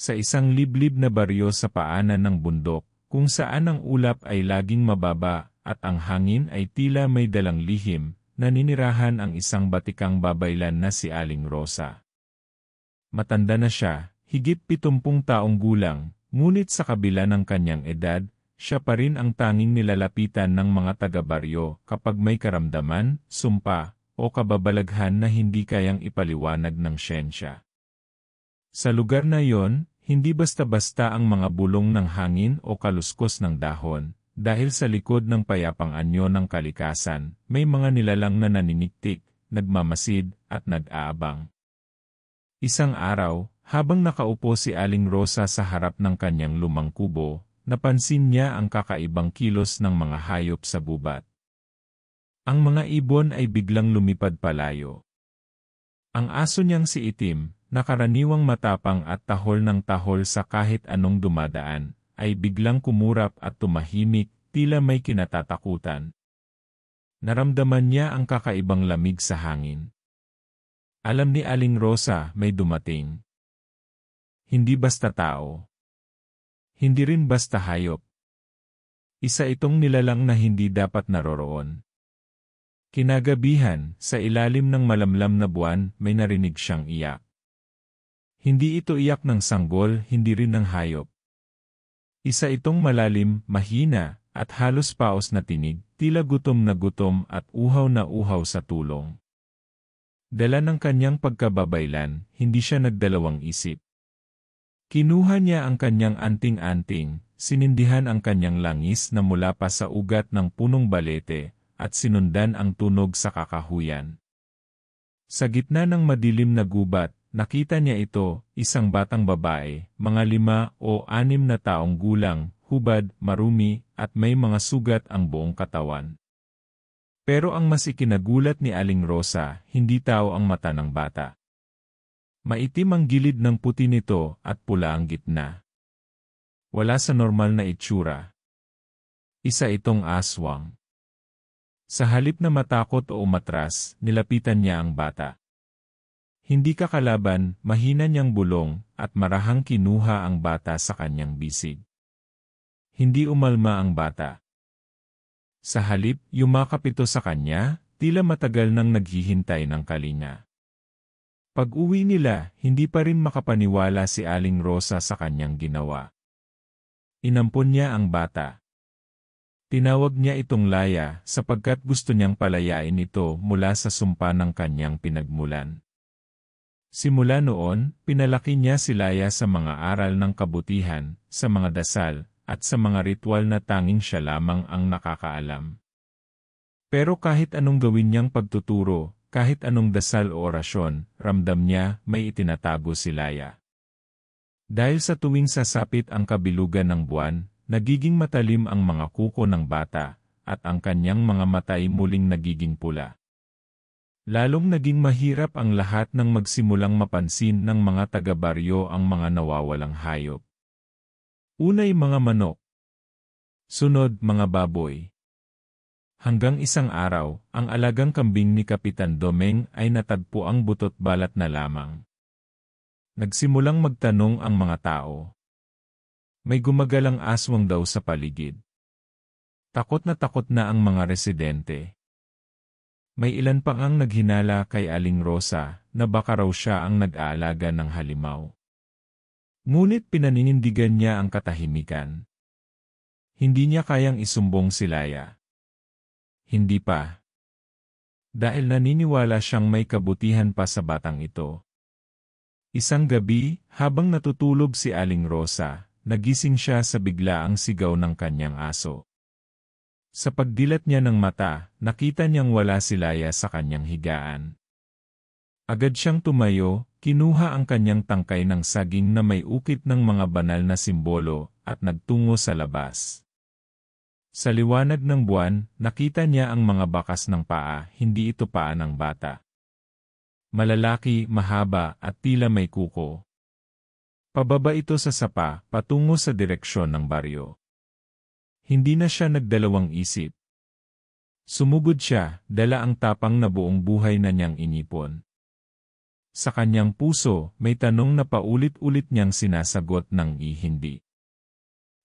sa isang liblib na baryo sa paanan ng bundok, kung saan ang ulap ay laging mababa at ang hangin ay tila may dalang lihim, naninirahan ang isang batikang babaylan na si Aling Rosa. Matanda na siya, higit 70 taong gulang, ngunit sa kabila ng kanyang edad, siya pa rin ang tanging nilalapitan ng mga taga-baryo kapag may karamdaman, sumpa, o kababalaghan na hindi kayang ipaliwanag ng siyensya. Sa lugar na iyon, hindi basta-basta ang mga bulong ng hangin o kaluskos ng dahon, dahil sa likod ng payapang anyo ng kalikasan, may mga nilalang na naniniktik, nagmamasid, at nag-aabang. Isang araw, habang nakaupo si Aling Rosa sa harap ng kanyang lumang kubo, napansin niya ang kakaibang kilos ng mga hayop sa gubat. Ang mga ibon ay biglang lumipad palayo. Ang aso niyang si Itim, na karaniwang matapang at tahol ng tahol sa kahit anong dumadaan, ay biglang kumurap at tumahimik, tila may kinatatakutan. Naramdaman niya ang kakaibang lamig sa hangin. Alam ni Aling Rosa may dumating. Hindi basta tao. Hindi rin basta hayop. Isa itong nilalang na hindi dapat naroroon. Kinagabihan, sa ilalim ng malamlam na buwan, may narinig siyang iyak. Hindi ito iyak ng sanggol, hindi rin ng hayop. Isa itong malalim, mahina, at halos paos na tinig, tila gutom na gutom at uhaw na uhaw sa tulong. Dala ng kanyang pagkababaylan, hindi siya nagdalawang isip. Kinuha niya ang kanyang anting-anting, sinindihan ang kanyang langis na mula pa sa ugat ng punong balete, at sinundan ang tunog sa kakahuyan. Sa gitna ng madilim na gubat, nakita niya ito, isang batang babae, mga 5 o 6 na taong gulang, hubad, marumi, at may mga sugat ang buong katawan. Pero ang mas ikinagulat ni Aling Rosa, hindi tao ang mata ng bata. Maitim ang gilid ng puti nito at pula ang gitna. Wala sa normal na itsura. Isa itong aswang. Sa halip na matakot o umatras, nilapitan niya ang bata. Hindi kakalaban, mahina niyang bulong, at marahang kinuha ang bata sa kanyang bisig. Hindi umalma ang bata. Sa halip, yumakap ito sa kanya, tila matagal nang naghihintay ng kalinga. Pag-uwi nila, hindi pa rin makapaniwala si Aling Rosa sa kanyang ginawa. Inampon niya ang bata. Tinawag niya itong Laya sapagkat gusto niyang palayain ito mula sa sumpa ng kanyang pinagmulan. Simula noon, pinalaki niya si Laya sa mga aral ng kabutihan, sa mga dasal, at sa mga ritual na tanging siya lamang ang nakakaalam. Pero kahit anong gawin niyang pagtuturo, kahit anong dasal o orasyon, ramdam niya may itinatago si Laya. Dahil sa tuwing sasapit ang kabilugan ng buwan, nagiging matalim ang mga kuko ng bata, at ang kanyang mga mata ay muling nagiging pula. Lalong naging mahirap ang lahat nang magsimulang mapansin ng mga taga-baryo ang mga nawawalang hayop. Unay mga manok. Sunod mga baboy. Hanggang isang araw, ang alagang kambing ni Kapitan Domeng ay natagpo ang butot balat na lamang. Nagsimulang magtanong ang mga tao. May gumagalang aswang daw sa paligid. Takot na ang mga residente. May ilan pang ang naghinala kay Aling Rosa na baka raw siya ang nag-aalaga ng halimaw. Ngunit pinaninindigan niya ang katahimikan. Hindi niya kayang isumbong si Laya. Hindi pa. Dahil naniniwala siyang may kabutihan pa sa batang ito. Isang gabi, habang natutulog si Aling Rosa, nagising siya sa biglaang sigaw ng kanyang aso. Sa pagdilat niya ng mata, nakita niyang wala si Laya sa kanyang higaan. Agad siyang tumayo, kinuha ang kanyang tangkay ng saging na may ukit ng mga banal na simbolo, at nagtungo sa labas. Sa liwanag ng buwan, nakita niya ang mga bakas ng paa, hindi ito paa ng bata. Malalaki, mahaba, at tila may kuko. Pababa ito sa sapa, patungo sa direksyon ng baryo. Hindi na siya nagdalawang isip. Sumugod siya, dala ang tapang na buong buhay na niyang inipon. Sa kanyang puso, may tanong na paulit-ulit niyang sinasagot ng hindi.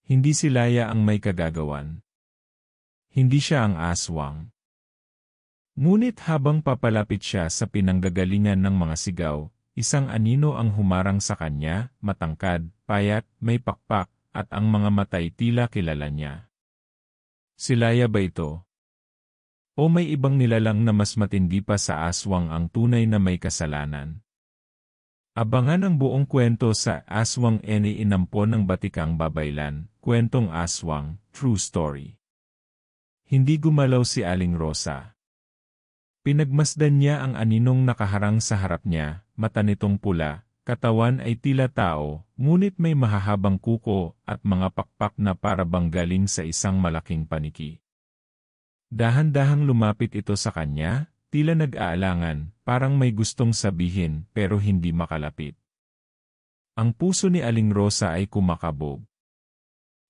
Hindi si Laya ang may kagagawan. Hindi siya ang aswang. Ngunit habang papalapit siya sa pinanggagalingan ng mga sigaw, isang anino ang humarang sa kanya, matangkad, payat, may pakpak, at ang mga matay tila kilala niya. Si Laya ba ito? O may ibang nilalang na mas matindi pa sa aswang ang tunay na may kasalanan? Abangan ang buong kwento sa Aswang Eni Inampon ng Batikang Babaylan, Kwentong Aswang, True Story. Hindi gumalaw si Aling Rosa. Pinagmasdan niya ang aninong nakaharang sa harap niya, mata nitong pula, katawan ay tila tao, ngunit may mahahabang kuko at mga pakpak na parabang galing sa isang malaking paniki. Dahan-dahang lumapit ito sa kanya, tila nag-aalangan, parang may gustong sabihin pero hindi makalapit. Ang puso ni Aling Rosa ay kumakabog.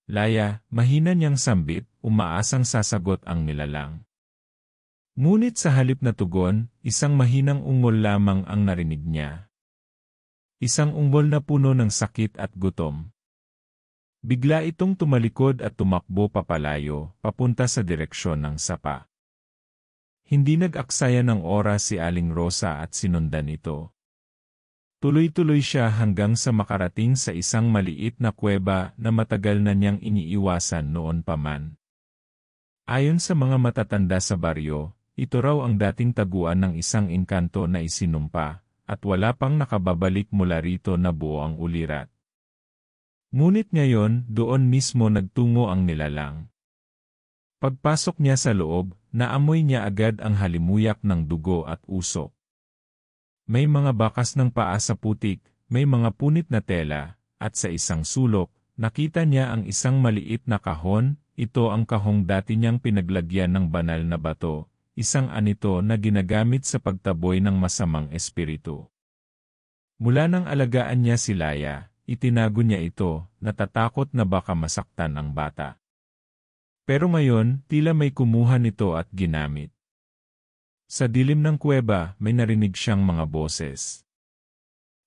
Laya, mahina niyang sambit, umaasang sasagot ang nilalang. Ngunit sa halip na tugon, isang mahinang ungol lamang ang narinig niya. Isang ungol na puno ng sakit at gutom. Bigla itong tumalikod at tumakbo papalayo, papunta sa direksyon ng sapa. Hindi nag-aksaya ng oras si Aling Rosa at sinundan ito. Tuloy-tuloy siya hanggang sa makarating sa isang maliit na kuweba na matagal na niyang iniiwasan noon pa man. Ayon sa mga matatanda sa baryo, ito raw ang dating taguan ng isang engkanto na isinumpa, at wala pang nakababalik mula rito na buo ang ulirat. Ngunit ngayon, doon mismo nagtungo ang nilalang. Pagpasok niya sa loob, naamoy niya agad ang halimuyak ng dugo at usok. May mga bakas ng paa sa putik, may mga punit na tela, at sa isang sulok, nakita niya ang isang maliit na kahon, ito ang kahong dati niyang pinaglagyan ng banal na bato, isang anito na ginagamit sa pagtaboy ng masamang espiritu. Mula nang alagaan niya si Laya, itinago niya ito, natatakot na baka masaktan ang bata. Pero ngayon, tila may kumuha nito at ginamit. Sa dilim ng kuweba, may narinig siyang mga boses.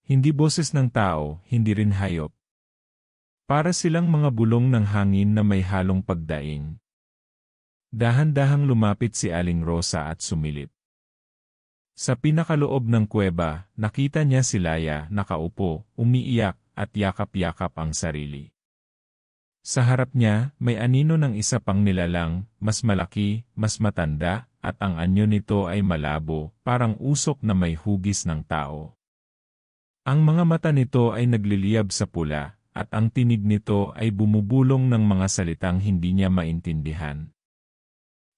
Hindi boses ng tao, hindi rin hayop. Para silang mga bulong ng hangin na may halong pagdaing. Dahan-dahang lumapit si Aling Rosa at sumilip. Sa pinakaloob ng kuweba, nakita niya si Laya nakaupo, umiiyak, at yakap-yakap ang sarili. Sa harap niya, may anino ng isa pang nilalang, mas malaki, mas matanda, at ang anyo nito ay malabo, parang usok na may hugis ng tao. Ang mga mata nito ay nagliliyab sa pula, at ang tinig nito ay bumubulong ng mga salitang hindi niya maintindihan.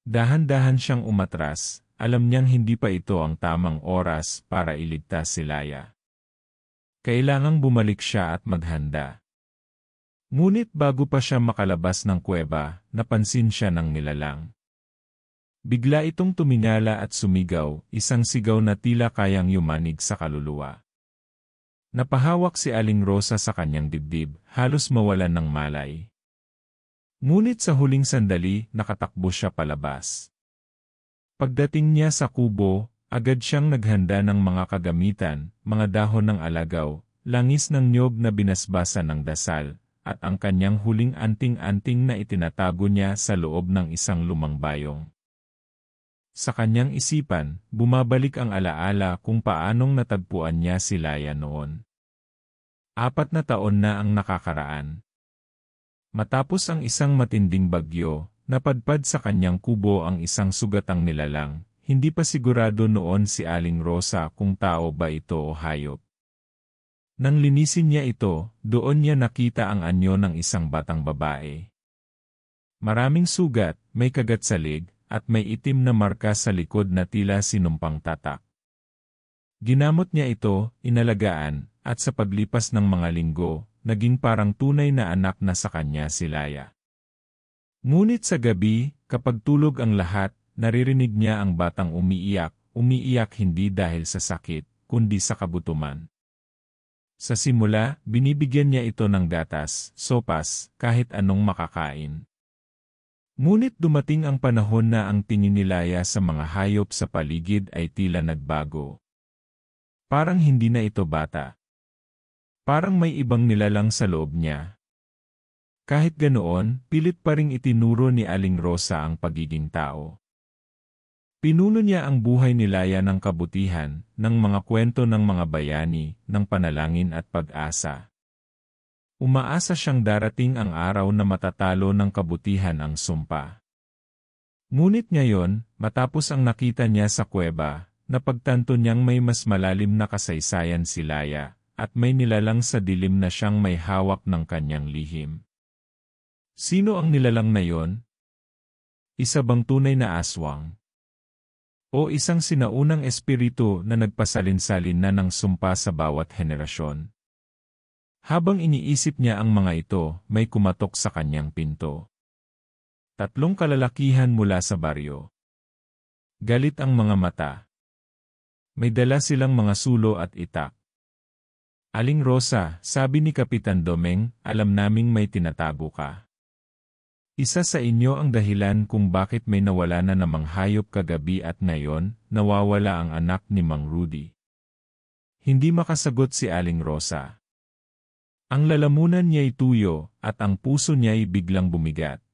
Dahan-dahan siyang umatras, alam niyang hindi pa ito ang tamang oras para iligtas si Laya. Kailangang bumalik siya at maghanda. Ngunit bago pa siya makalabas ng kuweba, napansin siya ng nilalang. Bigla itong tumingala at sumigaw, isang sigaw na tila kayang yumanig sa kaluluwa. Napahawak si Aling Rosa sa kanyang dibdib, halos mawalan ng malay. Ngunit sa huling sandali, nakatakbo siya palabas. Pagdating niya sa kubo, agad siyang naghanda ng mga kagamitan, mga dahon ng alagaw, langis ng niyog na binasbasa ng dasal, at ang kanyang huling anting-anting na itinatago niya sa loob ng isang lumang bayong. Sa kanyang isipan, bumabalik ang alaala kung paanong natagpuan niya si Laya noon. 4 na taon na ang nakakaraan. Matapos ang isang matinding bagyo, napadpad sa kanyang kubo ang isang sugatang nilalang. Hindi pa sigurado noon si Aling Rosa kung tao ba ito o hayop. Nang linisin niya ito, doon niya nakita ang anyo ng isang batang babae. Maraming sugat, may kagat sa leg, at may itim na marka sa likod na tila sinumpang tatak. Ginamot niya ito, inalagaan, at sa paglipas ng mga linggo, naging parang tunay na anak na sa kanya si Laya. Ngunit sa gabi, kapag tulog ang lahat, naririnig niya ang batang umiiyak hindi dahil sa sakit, kundi sa kabutuman. Sa simula, binibigyan niya ito ng gatas, sopas, kahit anong makakain. Ngunit dumating ang panahon na ang tingin ni Laya sa mga hayop sa paligid ay tila nagbago. Parang hindi na ito bata. Parang may ibang nilalang sa loob niya. Kahit ganoon, pilit pa ring itinuro ni Aling Rosa ang pagiging tao. Pinuno niya ang buhay ni Laya ng kabutihan, ng mga kwento ng mga bayani, ng panalangin at pag-asa. Umaasa siyang darating ang araw na matatalo ng kabutihan ang sumpa. Ngunit ngayon, matapos ang nakita niya sa kuweba, napagtanto niyang may mas malalim na kasaysayan si Laya, at may nilalang sa dilim na siyang may hawak ng kanyang lihim. Sino ang nilalang na yon? Isa bang tunay na aswang? O isang sinaunang espiritu na nagpasalin-salin na ng sumpa sa bawat henerasyon? Habang iniisip niya ang mga ito, may kumatok sa kanyang pinto. 3 kalalakihan mula sa baryo. Galit ang mga mata. May dala silang mga sulo at itak. Aling Rosa, sabi ni Kapitan Domeng, alam naming may tinatago ka. Isa sa inyo ang dahilan kung bakit may nawala na namang hayop kagabi at ngayon, nawawala ang anak ni Mang Rudy. Hindi makasagot si Aling Rosa. Ang lalamunan niya'y tuyo, at ang puso niya'y biglang bumigat.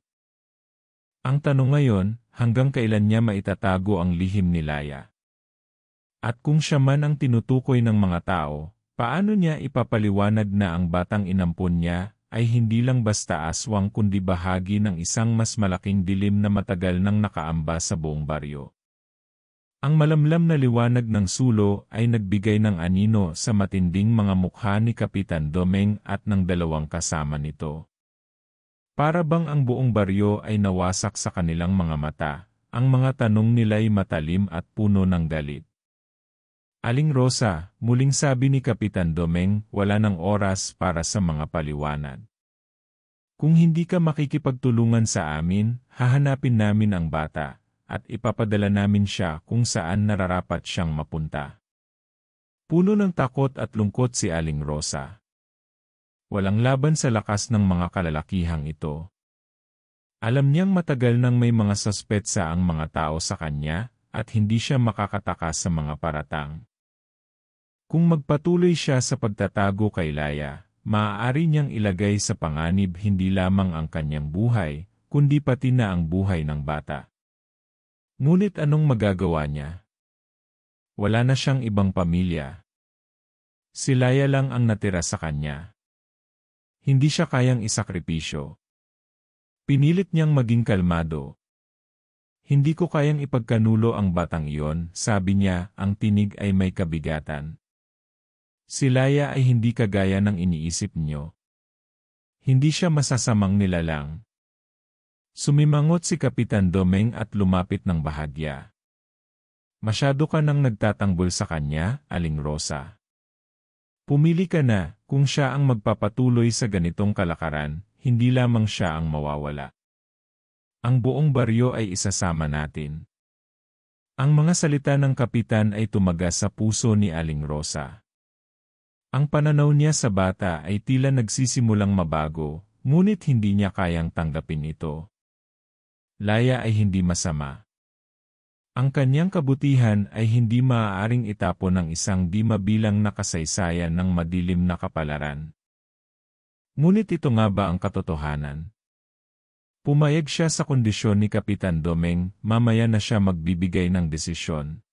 Ang tanong ngayon, hanggang kailan niya maitatago ang lihim ni Laya? At kung siya man ang tinutukoy ng mga tao, paano niya ipapaliwanag na ang batang inampon niya ay hindi lang basta aswang kundi bahagi ng isang mas malaking dilim na matagal nang nakaamba sa buong baryo? Ang malamlam na liwanag ng sulo ay nagbigay ng anino sa matinding mga mukha ni Kapitan Domeng at ng 2 kasama nito. Para bang ang buong baryo ay nawasak sa kanilang mga mata, ang mga tanong nila'y matalim at puno ng galit. Aling Rosa, muling sabi ni Kapitan Domeng, wala ng oras para sa mga paliwanag. Kung hindi ka makikipagtulungan sa amin, hahanapin namin ang bata, at ipapadala namin siya kung saan nararapat siyang mapunta. Puno ng takot at lungkot si Aling Rosa. Walang laban sa lakas ng mga kalalakihang ito. Alam niyang matagal nang may mga suspetsa ang mga tao sa kanya, at hindi siya makakatakas sa mga paratang. Kung magpatuloy siya sa pagtatago kay Laya, maaari niyang ilagay sa panganib hindi lamang ang kanyang buhay, kundi pati na ang buhay ng bata. Ngunit anong magagawa niya? Wala na siyang ibang pamilya. Si Laya lang ang natira sa kanya. Hindi siya kayang isakripisyo. Pinilit niyang maging kalmado. Hindi ko kayang ipagkanulo ang batang iyon, sabi niya, ang tinig ay may kabigatan. Si Laya ay hindi kagaya ng iniisip niyo. Hindi siya masasamang nilalang. Sumimangot si Kapitan Domeng at lumapit ng bahagya. Masyado ka nang nagtatanggol sa kanya, Aling Rosa. Pumili ka na, kung siya ang magpapatuloy sa ganitong kalakaran, hindi lamang siya ang mawawala. Ang buong baryo ay isasama natin. Ang mga salita ng kapitan ay tumagas sa puso ni Aling Rosa. Ang pananaw niya sa bata ay tila nagsisimulang mabago, ngunit hindi niya kayang tanggapin ito. Laya ay hindi masama. Ang kanyang kabutihan ay hindi maaaring itapon ng isang di mabilang na kasaysayan ng madilim na kapalaran. Ngunit ito nga ba ang katotohanan? Pumayag siya sa kondisyon ni Kapitan Domeng, mamaya na siya magbibigay ng desisyon.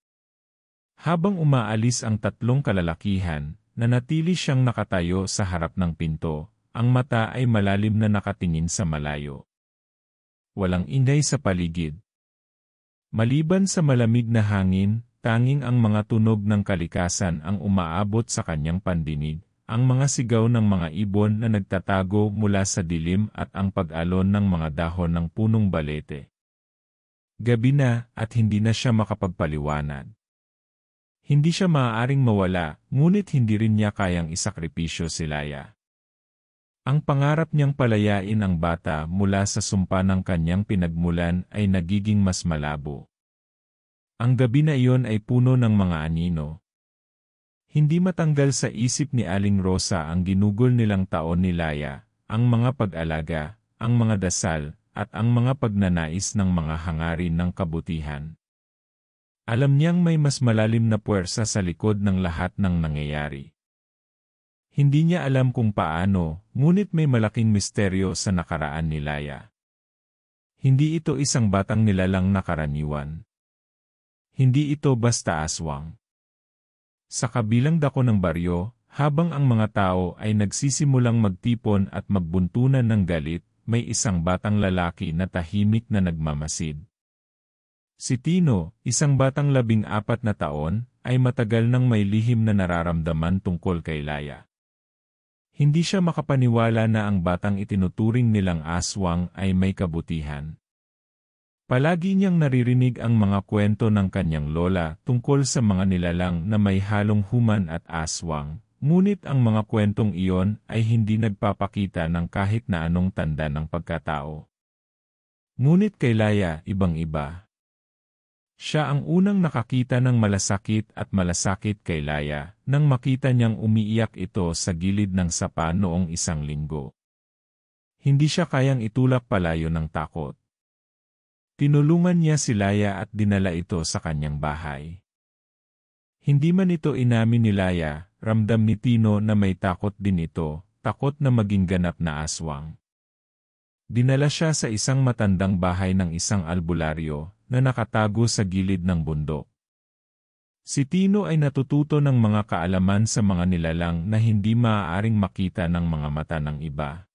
Habang umaalis ang 3 kalalakihan, nanatili siyang nakatayo sa harap ng pinto, ang mata ay malalim na nakatingin sa malayo. Walang ingay sa paligid. Maliban sa malamig na hangin, tanging ang mga tunog ng kalikasan ang umaabot sa kanyang pandinig, ang mga sigaw ng mga ibon na nagtatago mula sa dilim at ang pag-alon ng mga dahon ng punong balete. Gabi na at hindi na siya makapagpaliwanag. Hindi siya maaaring mawala, ngunit hindi rin niya kayang isakripisyo si Laya. Ang pangarap niyang palayain ang bata mula sa sumpa ng kanyang pinagmulan ay nagiging mas malabo. Ang gabi na iyon ay puno ng mga anino. Hindi matanggal sa isip ni Aling Rosa ang ginugol nilang taon ni Laya, ang mga pag-alaga, ang mga dasal, at ang mga pagnanais ng mga hangarin ng kabutihan. Alam niyang may mas malalim na puwersa sa likod ng lahat ng nangyayari. Hindi niya alam kung paano, ngunit may malaking misteryo sa nakaraan ni Laya. Hindi ito isang batang nilalang na karaniwan. Hindi ito basta aswang. Sa kabilang dako ng baryo, habang ang mga tao ay nagsisimulang magtipon at magbuntunan ng galit, may isang batang lalaki na tahimik na nagmamasid. Si Tino, isang batang 14 na taon, ay matagal nang may lihim na nararamdaman tungkol kay Laya. Hindi siya makapaniwala na ang batang itinuturing nilang aswang ay may kabutihan. Palagi niyang naririnig ang mga kwento ng kanyang lola tungkol sa mga nilalang na may halong human at aswang, ngunit ang mga kwentong iyon ay hindi nagpapakita ng kahit na anong tanda ng pagkatao. Ngunit kay Laya, ibang-iba. Siya ang unang nakakita ng malasakit kay Laya nang makita niyang umiiyak ito sa gilid ng sapa noong 1 linggo. Hindi siya kayang itulak palayo ng takot. Tinulungan niya si Laya at dinala ito sa kanyang bahay. Hindi man ito inamin ni Laya, ramdam ni Tino na may takot din ito, takot na maging ganap na aswang. Dinala siya sa isang matandang bahay ng isang albularyo na nakatago sa gilid ng bundok. Si Tino ay natututo ng mga kaalaman sa mga nilalang na hindi maaaring makita ng mga mata ng iba.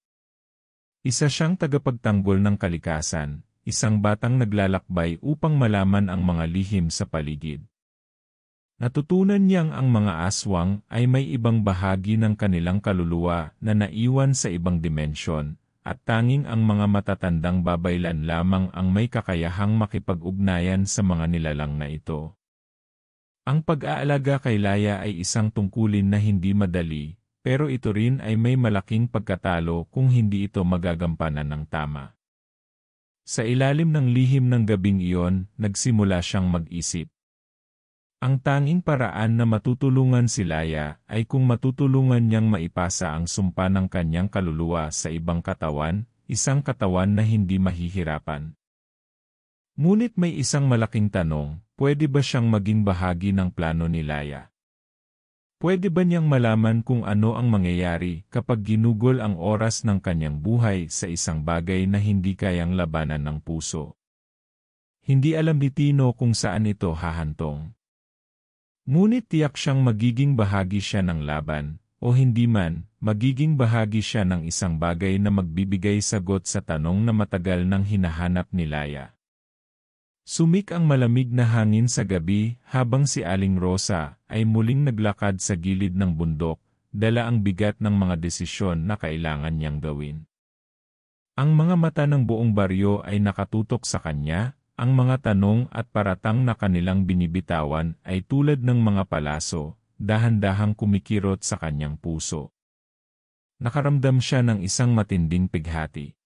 Isa siyang tagapagtanggol ng kalikasan, isang batang naglalakbay upang malaman ang mga lihim sa paligid. Natutunan niyang ang mga aswang ay may ibang bahagi ng kanilang kaluluwa na naiwan sa ibang dimensyon, at tanging ang mga matatandang babaylan lamang ang may kakayahang makipag-ugnayan sa mga nilalang na ito. Ang pag-aalaga kay Laya ay isang tungkulin na hindi madali, pero ito rin ay may malaking pagkatalo kung hindi ito magagampanan ng tama. Sa ilalim ng lihim ng gabing iyon, nagsimula siyang mag-isip. Ang tanging paraan na matutulungan si Laya ay kung matutulungan niyang maipasa ang sumpa ng kanyang kaluluwa sa ibang katawan, isang katawan na hindi mahihirapan. Ngunit may isang malaking tanong, pwede ba siyang maging bahagi ng plano ni Laya? Pwede ba niyang malaman kung ano ang mangyayari kapag ginugol ang oras ng kanyang buhay sa isang bagay na hindi kayang labanan ng puso? Hindi alam ni Tino kung saan ito hahantong. Ngunit tiyak siyang magiging bahagi siya ng laban, o hindi man, magiging bahagi siya ng isang bagay na magbibigay sagot sa tanong na matagal nang hinahanap ni Laya. Sumik ang malamig na hangin sa gabi habang si Aling Rosa ay muling naglakad sa gilid ng bundok, dala ang bigat ng mga desisyon na kailangan niyang gawin. Ang mga mata ng buong baryo ay nakatutok sa kanya. Ang mga tanong at paratang na kanilang binibitawan ay tulad ng mga palaso, dahan-dahang kumikirot sa kanyang puso. Nakaramdam siya ng isang matinding pighati.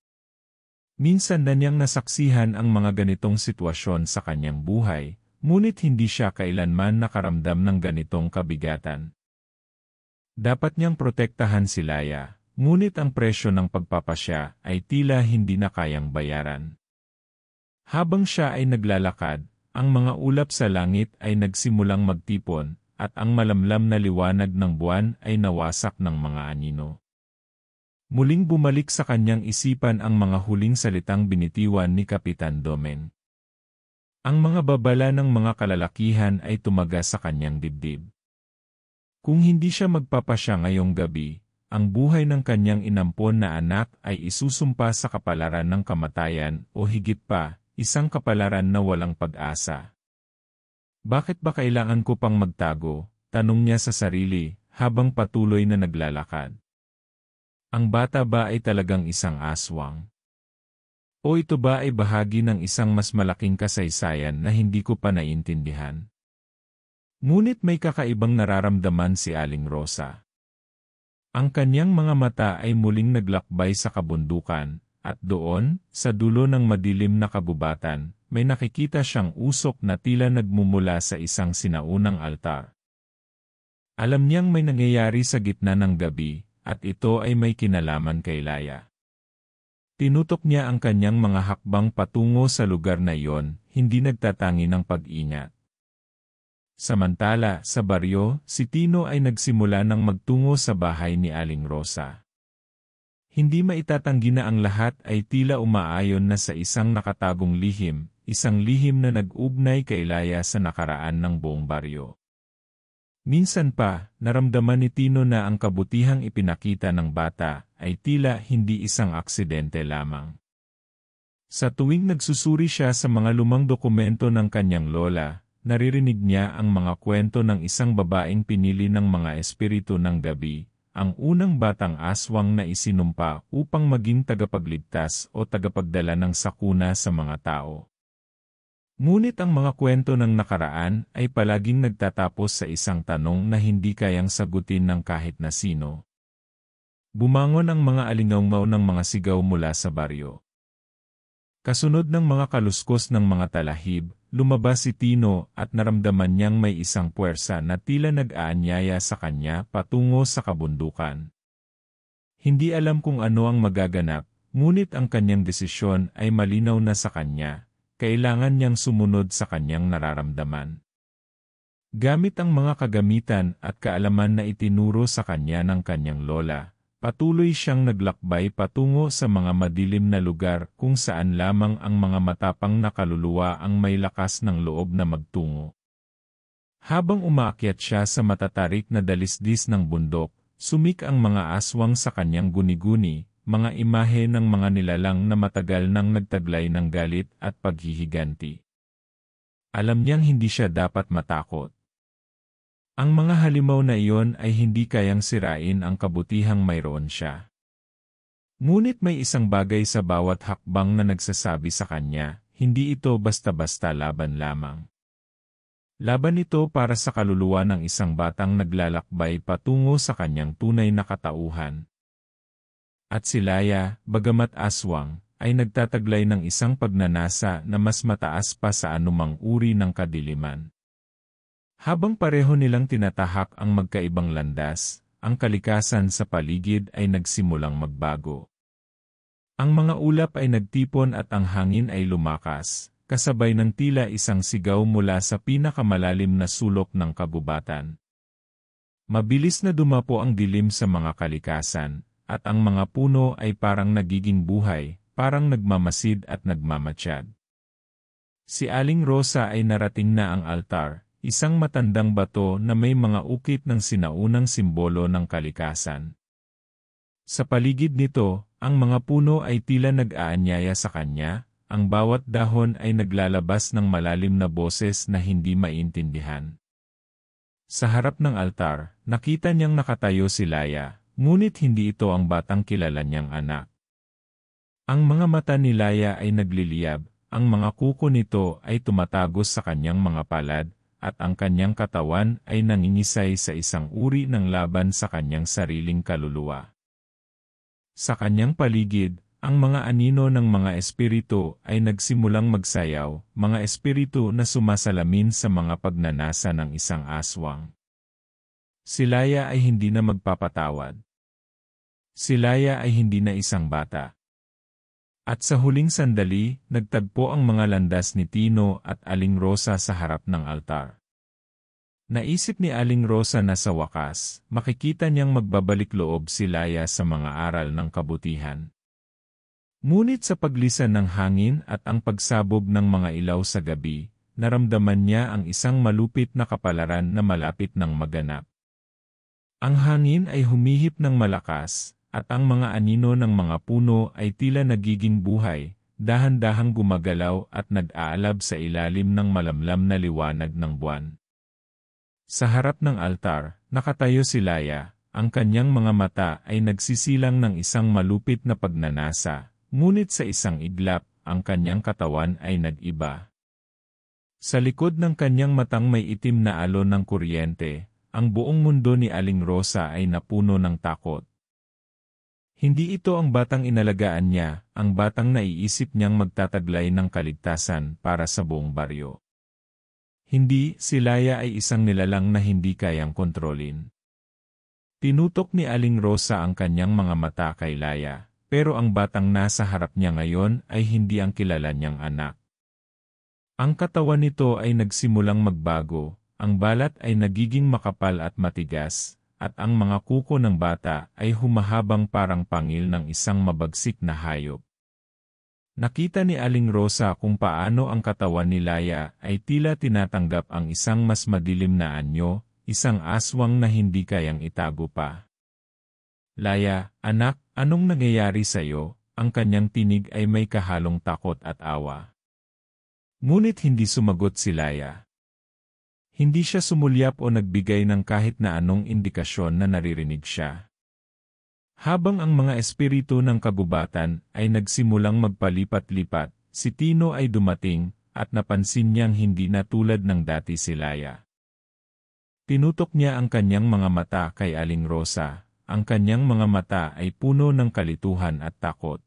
Minsan na niyang nasaksihan ang mga ganitong sitwasyon sa kanyang buhay, ngunit hindi siya kailanman nakaramdam ng ganitong kabigatan. Dapat niyang protektahan si Laya, ngunit ang presyo ng pagpapasya ay tila hindi na kayang bayaran. Habang siya ay naglalakad, ang mga ulap sa langit ay nagsimulang magtipon, at ang malamlam na liwanag ng buwan ay nawasak ng mga anino. Muling bumalik sa kanyang isipan ang mga huling salitang binitiwan ni Kapitan Domen. Ang mga babala ng mga kalalakihan ay tumaga sa kanyang dibdib. Kung hindi siya magpapasya ngayong gabi, ang buhay ng kanyang inampon na anak ay isusumpa sa kapalaran ng kamatayan o higit pa, isang kapalaran na walang pag-asa. Bakit ba kailangan ko pang magtago? Tanong niya sa sarili, habang patuloy na naglalakad. Ang bata ba ay talagang isang aswang? O ito ba ay bahagi ng isang mas malaking kasaysayan na hindi ko pa naiintindihan? Ngunit may kakaibang nararamdaman si Aling Rosa. Ang kanyang mga mata ay muling naglakbay sa kabundukan, at doon, sa dulo ng madilim na kabubatan, may nakikita siyang usok na tila nagmumula sa isang sinaunang altar. Alam niyang may nangyayari sa gitna ng gabi, at ito ay may kinalaman kay Laya. Tinutok niya ang kanyang mga hakbang patungo sa lugar na iyon, hindi nagtatangi ng pag-ingat. Samantala, sa baryo, si Tino ay nagsimula ng magtungo sa bahay ni Aling Rosa. Hindi maitatanggi na ang lahat ay tila umaayon na sa isang nakatagong lihim, isang lihim na nag-ugnay kay Laya sa nakaraan ng buong baryo. Minsan pa, naramdaman ni Tino na ang kabutihang ipinakita ng bata ay tila hindi isang aksidente lamang. Sa tuwing nagsusuri siya sa mga lumang dokumento ng kanyang lola, naririnig niya ang mga kwento ng isang babaeng pinili ng mga espiritu ng gabi, ang unang batang aswang na isinumpa upang maging tagapagligtas o tagapagdala ng sakuna sa mga tao. Ngunit ang mga kwento ng nakaraan ay palaging nagtatapos sa isang tanong na hindi kayang sagutin ng kahit na sino. Bumangon ang mga alingaungaw ng mga sigaw mula sa baryo. Kasunod ng mga kaluskos ng mga talahib, lumabas si Tino at naramdaman niyang may isang puwersa na tila nag-aanyaya sa kanya patungo sa kabundukan. Hindi alam kung ano ang magaganap, ngunit ang kanyang desisyon ay malinaw na sa kanya. Kailangan niyang sumunod sa kanyang nararamdaman. Gamit ang mga kagamitan at kaalaman na itinuro sa kanya ng kanyang lola, patuloy siyang naglakbay patungo sa mga madilim na lugar kung saan lamang ang mga matapang na kaluluwa ang may lakas ng loob na magtungo. Habang umaakyat siya sa matatarik na dalisdis ng bundok, sumik ang mga aswang sa kanyang guni-guni, mga imahe ng mga nilalang na matagal nang nagtaglay ng galit at paghihiganti. Alam niyang hindi siya dapat matakot. Ang mga halimaw na iyon ay hindi kayang sirain ang kabutihang mayroon siya. Ngunit may isang bagay sa bawat hakbang na nagsasabi sa kanya, hindi ito basta-basta laban lamang. Laban ito para sa kaluluwa ng isang batang naglalakbay patungo sa kanyang tunay na katauhan. At si Laya, bagamat aswang, ay nagtataglay ng isang pagnanasa na mas mataas pa sa anumang uri ng kadiliman. Habang pareho nilang tinatahak ang magkaibang landas, ang kalikasan sa paligid ay nagsimulang magbago. Ang mga ulap ay nagtipon at ang hangin ay lumakas, kasabay ng tila isang sigaw mula sa pinakamalalim na sulok ng kagubatan. Mabilis na dumapo ang dilim sa mga kalikasan, at ang mga puno ay parang nagiging buhay, parang nagmamasid at nagmamatsyag. Si Aling Rosa ay narating na ang altar, isang matandang bato na may mga ukit ng sinaunang simbolo ng kalikasan. Sa paligid nito, ang mga puno ay tila nag-aanyaya sa kanya, ang bawat dahon ay naglalabas ng malalim na boses na hindi maintindihan. Sa harap ng altar, nakita niyang nakatayo si Laya. Ngunit hindi ito ang batang kilala niyang anak. Ang mga mata ni Laya ay nagliliyab, ang mga kuko nito ay tumatagos sa kanyang mga palad, at ang kanyang katawan ay nangingisay sa isang uri ng laban sa kanyang sariling kaluluwa. Sa kanyang paligid, ang mga anino ng mga espiritu ay nagsimulang magsayaw, mga espiritu na sumasalamin sa mga pagnanasa ng isang aswang. Si Laya ay hindi na magpapatawad. Si Laya ay hindi na isang bata. At sa huling sandali, nagtagpo ang mga landas ni Tino at Aling Rosa sa harap ng altar. Naisip ni Aling Rosa na sa wakas, makikita niyang magbabalik loob si Laya sa mga aral ng kabutihan. Ngunit sa paglisan ng hangin at ang pagsabog ng mga ilaw sa gabi, naramdaman niya ang isang malupit na kapalaran na malapit ng maganap. Ang hangin ay humihip ng malakas, at ang mga anino ng mga puno ay tila nagiging buhay, dahan-dahang gumagalaw at nag-aalab sa ilalim ng malamlam na liwanag ng buwan. Sa harap ng altar, nakatayo si Laya, ang kanyang mga mata ay nagsisilang ng isang malupit na pagnanasa, ngunit sa isang iglap, ang kanyang katawan ay nag-iba. Sa likod ng kanyang matang may itim na alon ng kuryente, ang buong mundo ni Aling Rosa ay napuno ng takot. Hindi ito ang batang inalagaan niya, ang batang naiisip niyang magtataglay ng kaligtasan para sa buong baryo. Hindi, si Laya ay isang nilalang na hindi kayang kontrolin. Tinutok ni Aling Rosa ang kanyang mga mata kay Laya, pero ang batang nasa harap niya ngayon ay hindi ang kilala niyang anak. Ang katawan nito ay nagsimulang magbago, ang balat ay nagiging makapal at matigas, at ang mga kuko ng bata ay humahabang parang pangil ng isang mabagsik na hayop. Nakita ni Aling Rosa kung paano ang katawan ni Laya ay tila tinatanggap ang isang mas madilim na anyo, isang aswang na hindi kayang itago pa. "Laya, anak, anong nangyayari sa'yo?" Ang kanyang tinig ay may kahalong takot at awa. Ngunit hindi sumagot si Laya. Hindi siya sumulyap o nagbigay ng kahit na anong indikasyon na naririnig siya. Habang ang mga espiritu ng kagubatan ay nagsimulang magpalipat-lipat, si Tino ay dumating at napansin niyang hindi na tulad ng dati si Laya. Tinutok niya ang kanyang mga mata kay Aling Rosa. Ang kanyang mga mata ay puno ng kalituhan at takot.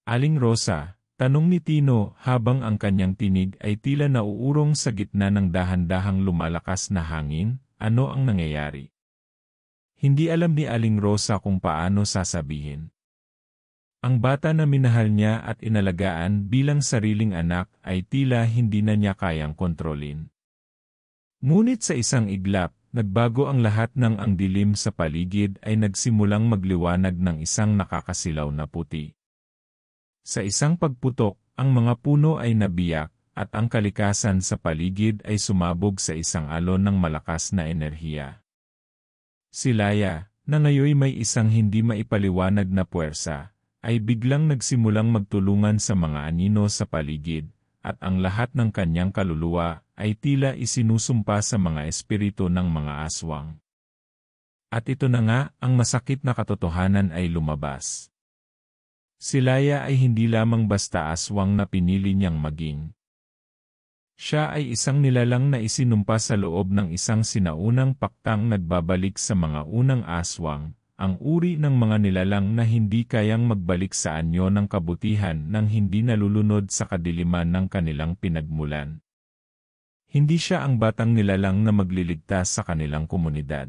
"Aling Rosa," tanong ni Tino habang ang kanyang tinig ay tila nauurong sa gitna ng dahan-dahang lumalakas na hangin, "ano ang nangyayari?" Hindi alam ni Aling Rosa kung paano sasabihin. Ang bata na minahal niya at inalagaan bilang sariling anak ay tila hindi na niya kayang kontrolin. Ngunit sa isang iglap, nagbago ang lahat ng ang dilim sa paligid ay nagsimulang magliwanag ng isang nakakasilaw na puti. Sa isang pagputok, ang mga puno ay nabiyak, at ang kalikasan sa paligid ay sumabog sa isang alon ng malakas na enerhiya. Si Laya, na ngayon may isang hindi maipaliwanag na puwersa, ay biglang nagsimulang magtulungan sa mga anino sa paligid, at ang lahat ng kanyang kaluluwa ay tila isinusumpa sa mga espiritu ng mga aswang. At ito na nga, ang masakit na katotohanan ay lumabas. Si Laya ay hindi lamang basta aswang na pinili niyang maging. Siya ay isang nilalang na isinumpa sa loob ng isang sinaunang paktang nagbabalik sa mga unang aswang, ang uri ng mga nilalang na hindi kayang magbalik sa anyo ng kabutihan nang hindi nalulunod sa kadiliman ng kanilang pinagmulan. Hindi siya ang batang nilalang na magliligtas sa kanilang komunidad.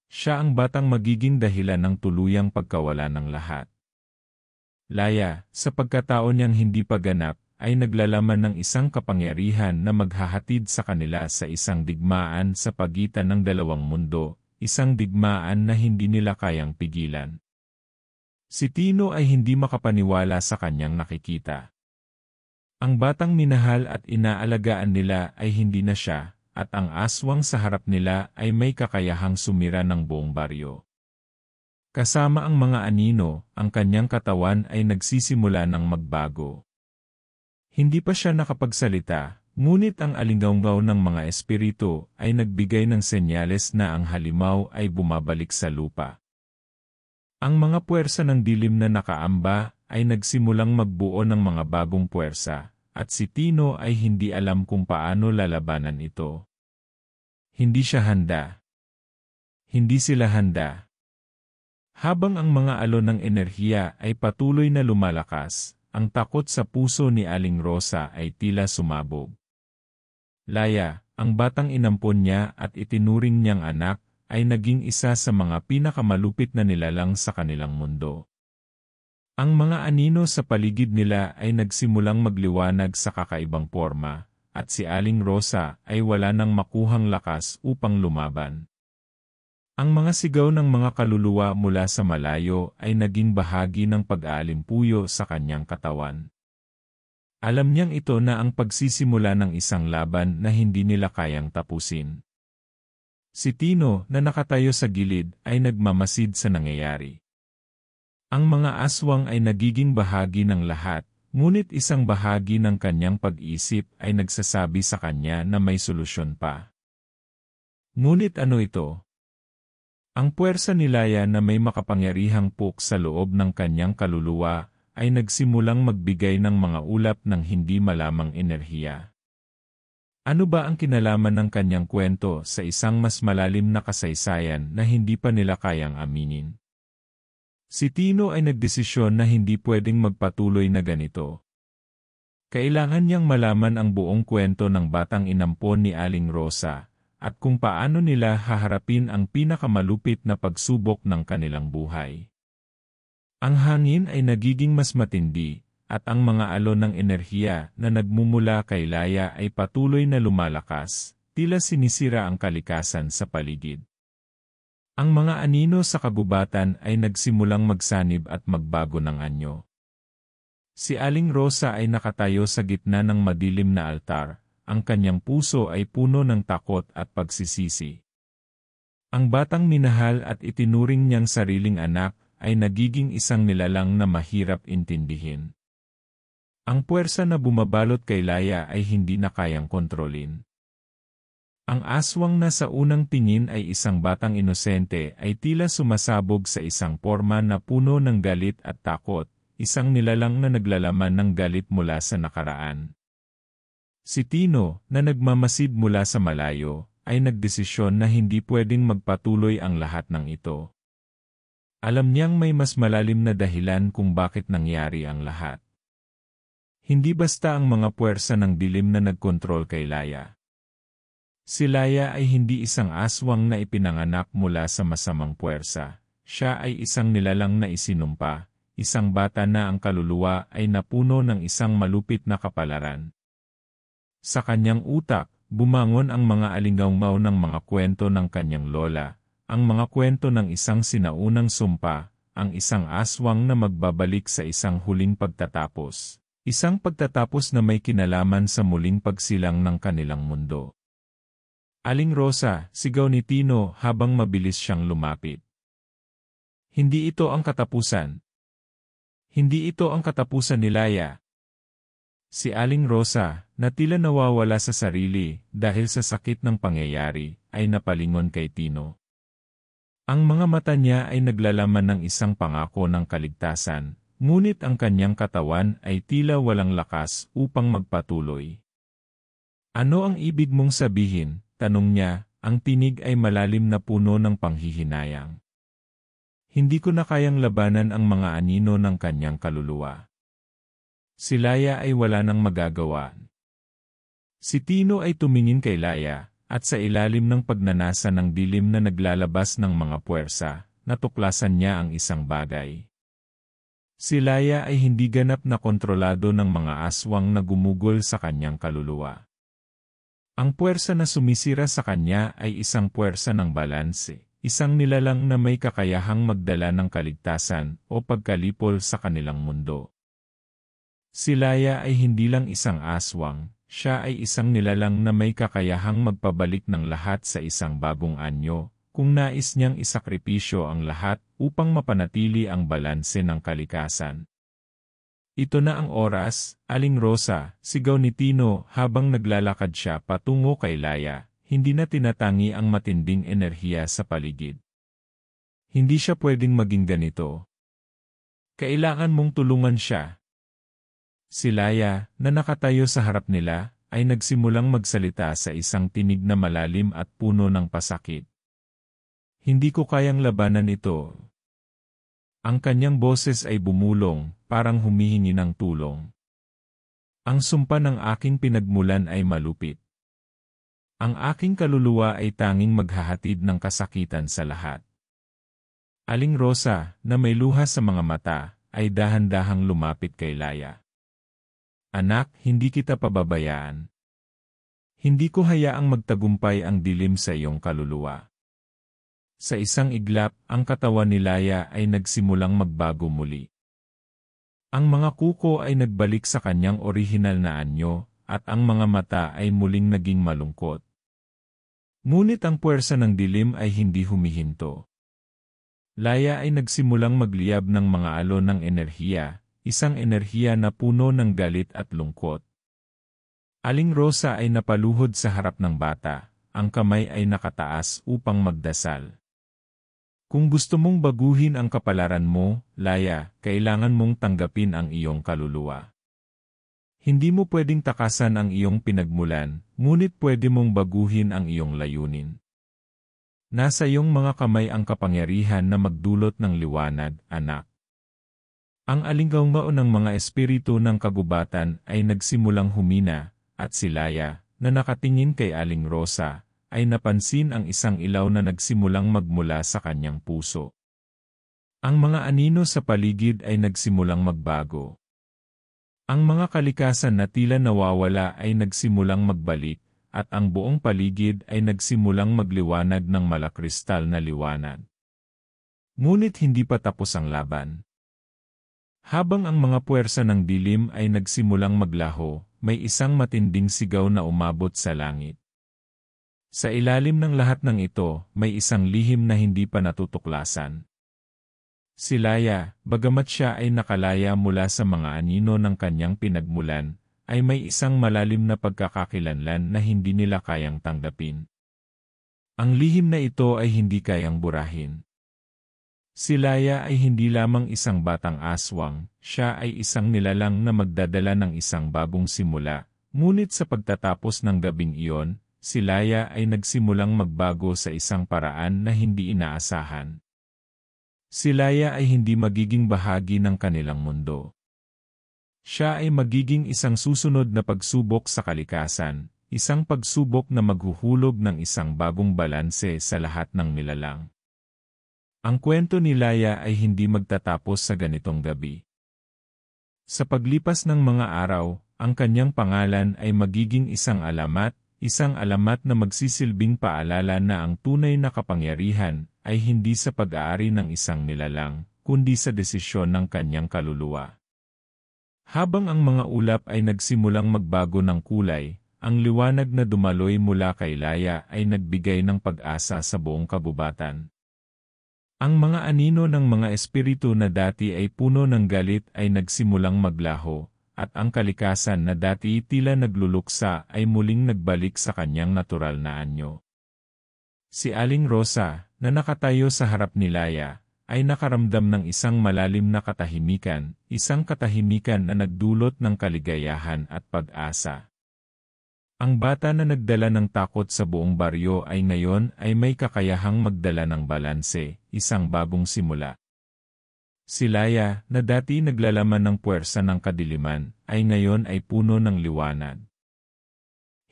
Siya ang batang magiging dahilan ng tuluyang pagkawala ng lahat. Laya, sa pagkataon niyang hindi pa ganap, ay naglalaman ng isang kapangyarihan na maghahatid sa kanila sa isang digmaan sa pagitan ng dalawang mundo, isang digmaan na hindi nila kayang pigilan. Si Tino ay hindi makapaniwala sa kanyang nakikita. Ang batang minahal at inaalagaan nila ay hindi na siya, at ang aswang sa harap nila ay may kakayahang sumira ng buong baryo. Kasama ang mga anino, ang kanyang katawan ay nagsisimula ng magbago. Hindi pa siya nakapagsalita, ngunit ang alinggaw-ngaw ng mga espiritu ay nagbigay ng senyales na ang halimaw ay bumabalik sa lupa. Ang mga puwersa ng dilim na nakaamba ay nagsimulang magbuo ng mga bagong puwersa, at si Tino ay hindi alam kung paano lalabanan ito. Hindi siya handa. Hindi sila handa. Habang ang mga alon ng enerhiya ay patuloy na lumalakas, ang takot sa puso ni Aling Rosa ay tila sumabog. Laya, ang batang inampon niya at itinuring niyang anak, ay naging isa sa mga pinakamalupit na nilalang sa kanilang mundo. Ang mga anino sa paligid nila ay nagsimulang magliwanag sa kakaibang porma, at si Aling Rosa ay wala nang makuhang lakas upang lumaban. Ang mga sigaw ng mga kaluluwa mula sa malayo ay naging bahagi ng pag-aalimpuyo sa kanyang katawan. Alam niyang ito na ang pagsisimula ng isang laban na hindi nila kayang tapusin. Si Tino, na nakatayo sa gilid, ay nagmamasid sa nangyayari. Ang mga aswang ay nagiging bahagi ng lahat, ngunit isang bahagi ng kanyang pag-isip ay nagsasabi sa kanya na may solusyon pa. Ngunit ano ito? Ang puwersa ni Laya na may makapangyarihang puk sa loob ng kanyang kaluluwa ay nagsimulang magbigay ng mga ulap ng hindi malamang enerhiya. Ano ba ang kinalaman ng kanyang kwento sa isang mas malalim na kasaysayan na hindi pa nila kayang aminin? Si Tino ay nagdesisyon na hindi pwedeng magpatuloy na ganito. Kailangan niyang malaman ang buong kwento ng batang inampon ni Aling Rosa, at kung paano nila haharapin ang pinakamalupit na pagsubok ng kanilang buhay. Ang hangin ay nagiging mas matindi, at ang mga alon ng enerhiya na nagmumula kay Laya ay patuloy na lumalakas, tila sinisira ang kalikasan sa paligid. Ang mga anino sa kagubatan ay nagsimulang magsanib at magbago ng anyo. Si Aling Rosa ay nakatayo sa gitna ng madilim na altar, ang kanyang puso ay puno ng takot at pagsisisi. Ang batang minahal at itinuring niyang sariling anak ay nagiging isang nilalang na mahirap intindihin. Ang puwersa na bumabalot kay Laya ay hindi na kayang kontrolin. Ang aswang na sa unang tingin ay isang batang inosente ay tila sumasabog sa isang porma na puno ng galit at takot, isang nilalang na naglalaman ng galit mula sa nakaraan. Si Tino, na nagmamasid mula sa malayo, ay nagdesisyon na hindi pwedeng magpatuloy ang lahat ng ito. Alam niyang may mas malalim na dahilan kung bakit nangyari ang lahat. Hindi basta ang mga puwersa ng dilim na nagkontrol kay Laya. Si Laya ay hindi isang aswang na ipinanganak mula sa masamang puwersa. Siya ay isang nilalang na isinumpa, isang bata na ang kaluluwa ay napuno ng isang malupit na kapalaran. Sa kanyang utak, bumangon ang mga alinggaw ng mga kwento ng kanyang lola, ang mga kwento ng isang sinaunang sumpa, ang isang aswang na magbabalik sa isang huling pagtatapos. Isang pagtatapos na may kinalaman sa muling pagsilang ng kanilang mundo. Aling Rosa, sigaw ni Tino habang mabilis siyang lumapit. Hindi ito ang katapusan. Hindi ito ang katapusan ni Laya. Si Aling Rosa, na tila nawawala sa sarili dahil sa sakit ng pangyayari, ay napalingon kay Tino. Ang mga mata niya ay naglalaman ng isang pangako ng kaligtasan, ngunit ang kanyang katawan ay tila walang lakas upang magpatuloy. Ano ang ibig mong sabihin? Tanong niya, ang tinig ay malalim na puno ng panghihinayang. Hindi ko na kayang labanan ang mga anino ng kanyang kaluluwa. Si Laya ay wala nang magagawa. Si Tino ay tumingin kay Laya, at sa ilalim ng pagnanasa ng dilim na naglalabas ng mga puwersa, natuklasan niya ang isang bagay. Si Laya ay hindi ganap na kontrolado ng mga aswang na gumugol sa kanyang kaluluwa. Ang puwersa na sumisira sa kanya ay isang puwersa ng balanse, isang nilalang na may kakayahang magdala ng kaligtasan o pagkalipol sa kanilang mundo. Si Laya ay hindi lang isang aswang, siya ay isang nilalang na may kakayahang magpabalik ng lahat sa isang bagong anyo, kung nais niyang isakripisyo ang lahat upang mapanatili ang balanse ng kalikasan. Ito na ang oras, Aling Rosa, sigaw ni Tino habang naglalakad siya patungo kay Laya, hindi na tinatangi ang matinding enerhiya sa paligid. Hindi siya pwedeng maging ganito. Kailangan mong tulungan siya. Si Laya, na nakatayo sa harap nila, ay nagsimulang magsalita sa isang tinig na malalim at puno ng pasakit. Hindi ko kayang labanan ito. Ang kanyang boses ay bumulong, parang humihingi ng tulong. Ang sumpa ng aking pinagmulan ay malupit. Ang aking kaluluwa ay tanging maghahatid ng kasakitan sa lahat. Aling Rosa, na may luha sa mga mata, ay dahan-dahang lumapit kay Laya. Anak, hindi kita pababayaan. Hindi ko hayaang magtagumpay ang dilim sa iyong kaluluwa. Sa isang iglap, ang katawan ni Laya ay nagsimulang magbago muli. Ang mga kuko ay nagbalik sa kanyang orihinal na anyo, at ang mga mata ay muling naging malungkot. Ngunit ang puwersa ng dilim ay hindi humihinto. Laya ay nagsimulang magliyab ng mga alon ng enerhiya, isang enerhiya na puno ng galit at lungkot. Aling Rosa ay napaluhod sa harap ng bata, ang kamay ay nakataas upang magdasal. Kung gusto mong baguhin ang kapalaran mo, Laya, kailangan mong tanggapin ang iyong kaluluwa. Hindi mo pwedeng takasan ang iyong pinagmulan, ngunit pwede mong baguhin ang iyong layunin. Nasa iyong mga kamay ang kapangyarihan na magdulot ng liwanag, anak. Ang alinggaw ng mga espiritu ng kagubatan ay nagsimulang humina, at si Laya, na nakatingin kay Aling Rosa, ay napansin ang isang ilaw na nagsimulang magmula sa kanyang puso. Ang mga anino sa paligid ay nagsimulang magbago. Ang mga kalikasan na tila nawawala ay nagsimulang magbalik, at ang buong paligid ay nagsimulang magliwanag ng malakristal na liwanag. Ngunit hindi pa tapos ang laban. Habang ang mga puwersa ng dilim ay nagsimulang maglaho, may isang matinding sigaw na umabot sa langit. Sa ilalim ng lahat ng ito, may isang lihim na hindi pa natutuklasan. Si Laia, bagamat siya ay nakalaya mula sa mga anino ng kanyang pinagmulan, ay may isang malalim na pagkakakilanlan na hindi nila kayang tanggapin. Ang lihim na ito ay hindi kayang burahin. Si Laia ay hindi lamang isang batang aswang, siya ay isang nilalang na magdadala ng isang bagong simula, ngunit sa pagtatapos ng gabing iyon, si Laia ay nagsimulang magbago sa isang paraan na hindi inaasahan. Si Laia ay hindi magiging bahagi ng kanilang mundo. Siya ay magiging isang susunod na pagsubok sa kalikasan, isang pagsubok na maghuhulog ng isang bagong balanse sa lahat ng nilalang. Ang kwento ni Laia ay hindi magtatapos sa ganitong gabi. Sa paglipas ng mga araw, ang kanyang pangalan ay magiging isang alamat na magsisilbing paalala na ang tunay na kapangyarihan ay hindi sa pag-aari ng isang nilalang, kundi sa desisyon ng kanyang kaluluwa. Habang ang mga ulap ay nagsimulang magbago ng kulay, ang liwanag na dumaloy mula kay Laia ay nagbigay ng pag-asa sa buong kabubatan. Ang mga anino ng mga espiritu na dati ay puno ng galit ay nagsimulang maglaho, at ang kalikasan na dati tila nagluluksa ay muling nagbalik sa kanyang natural na anyo. Si Aling Rosa, na nakatayo sa harap ni Laia, ay nakaramdam ng isang malalim na katahimikan, isang katahimikan na nagdulot ng kaligayahan at pag-asa. Ang bata na nagdala ng takot sa buong baryo ay ngayon ay may kakayahang magdala ng balanse, isang bagong simula. Si Laia, na dati naglalaman ng puwersa ng kadiliman, ay ngayon ay puno ng liwanag.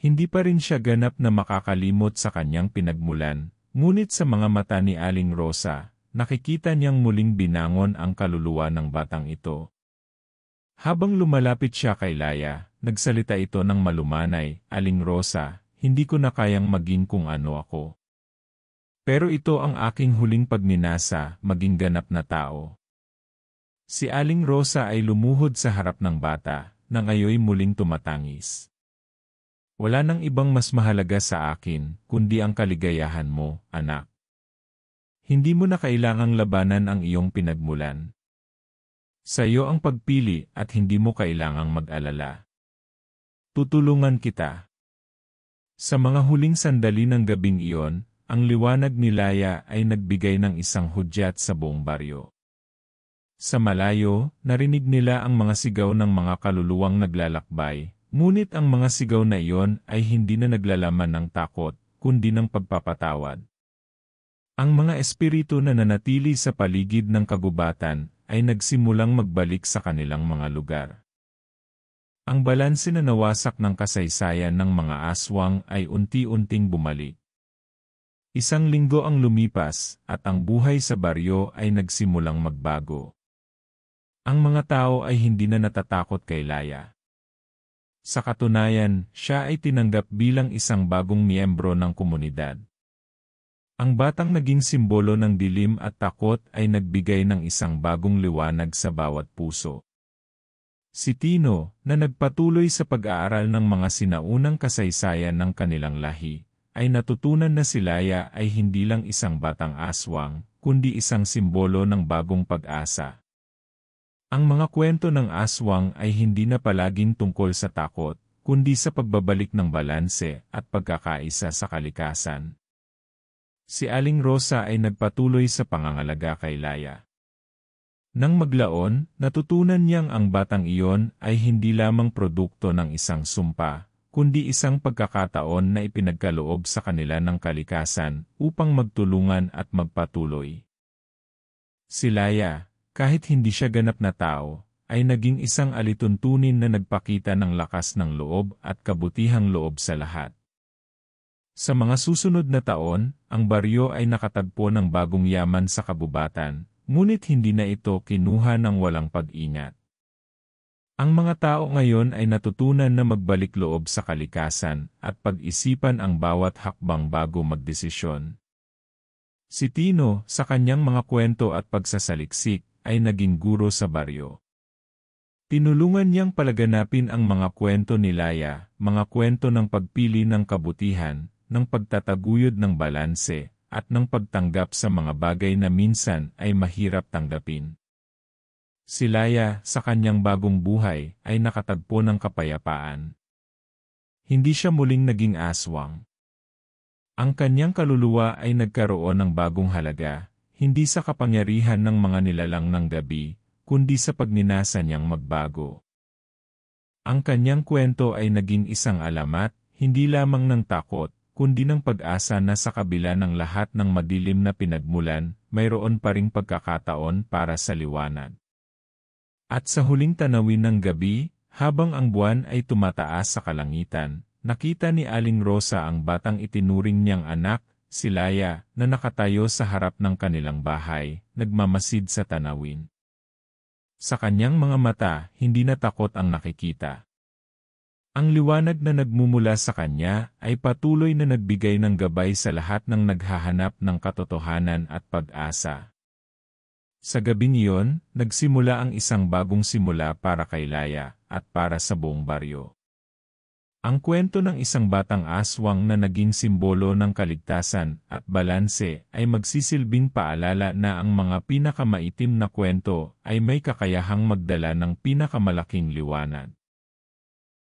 Hindi pa rin siya ganap na makakalimot sa kanyang pinagmulan, ngunit sa mga mata ni Aling Rosa, nakikita niyang muling binangon ang kaluluwa ng batang ito. Habang lumalapit siya kay Laia, nagsalita ito ng malumanay, "Aling Rosa, hindi ko na kayang maging kung ano ako. Pero ito ang aking huling pagminasa, maging ganap na tao." Si Aling Rosa ay lumuhod sa harap ng bata, na ngayoy muling tumatangis. "Wala nang ibang mas mahalaga sa akin, kundi ang kaligayahan mo, anak. Hindi mo na kailangang labanan ang iyong pinagmulan. Sa iyo ang pagpili at hindi mo kailangang mag-alala. Tutulungan kita." Sa mga huling sandali ng gabing iyon, ang liwanag ni Laia ay nagbigay ng isang hudyat sa buong baryo. Sa malayo, narinig nila ang mga sigaw ng mga kaluluwang naglalakbay, ngunit ang mga sigaw na iyon ay hindi na naglalaman ng takot, kundi ng pagpapatawad. Ang mga espiritu na nanatili sa paligid ng kagubatan ay nagsimulang magbalik sa kanilang mga lugar. Ang balanse na nawasak ng kasaysayan ng mga aswang ay unti-unting bumalik. Isang linggo ang lumipas, at ang buhay sa baryo ay nagsimulang magbago. Ang mga tao ay hindi na natatakot kay Laia. Sa katunayan, siya ay tinanggap bilang isang bagong miyembro ng komunidad. Ang batang naging simbolo ng dilim at takot ay nagbigay ng isang bagong liwanag sa bawat puso. Si Tino, na nagpatuloy sa pag-aaral ng mga sinaunang kasaysayan ng kanilang lahi, ay natutunan na si Laia ay hindi lang isang batang aswang, kundi isang simbolo ng bagong pag-asa. Ang mga kwento ng aswang ay hindi na palaging tungkol sa takot, kundi sa pagbabalik ng balanse at pagkakaisa sa kalikasan. Si Aling Rosa ay nagpatuloy sa pangangalaga kay Laia. Nang maglaon, natutunan niyang ang batang iyon ay hindi lamang produkto ng isang sumpa, kundi isang pagkakataon na ipinagkaloob sa kanila ng kalikasan upang magtulungan at magpatuloy. Si Laia, kahit hindi siya ganap na tao, ay naging isang alituntunin na nagpakita ng lakas ng loob at kabutihang loob sa lahat. Sa mga susunod na taon, ang baryo ay nakatagpo ng bagong yaman sa kabubatan, ngunit hindi na ito kinuha ng walang pag-ingat. Ang mga tao ngayon ay natutunan na magbalik loob sa kalikasan at pag-isipan ang bawat hakbang bago magdesisyon. Si Tino, sa kanyang mga kwento at pagsasaliksik, ay naging guro sa baryo. Tinulungan niyang palaganapin ang mga kwento ni Laya, mga kwento ng pagpili ng kabutihan, ng pagtataguyod ng balanse, at ng pagtanggap sa mga bagay na minsan ay mahirap tanggapin. Si Laya, sa kanyang bagong buhay, ay nakatagpo ng kapayapaan. Hindi siya muling naging aswang. Ang kanyang kaluluwa ay nagkaroon ng bagong halaga, hindi sa kapangyarihan ng mga nilalang ng gabi, kundi sa pagninasa niyang magbago. Ang kanyang kwento ay naging isang alamat, hindi lamang ng takot, kundi ng pag-asa na sa kabila ng lahat ng madilim na pinagmulan, mayroon pa ring pagkakataon para sa liwanag. At sa huling tanawin ng gabi, habang ang buwan ay tumataas sa kalangitan, nakita ni Aling Rosa ang batang itinuring niyang anak, si Laya, na nakatayo sa harap ng kanilang bahay, nagmamasid sa tanawin. Sa kanyang mga mata, hindi na takot ang nakikita. Ang liwanag na nagmumula sa kanya ay patuloy na nagbigay ng gabay sa lahat ng naghahanap ng katotohanan at pag-asa. Sa gabing iyon, nagsimula ang isang bagong simula para kay Laya at para sa buong baryo. Ang kwento ng isang batang aswang na naging simbolo ng kaligtasan at balanse ay magsisilbing paalala na ang mga pinakamaitim na kwento ay may kakayahang magdala ng pinakamalaking liwanag.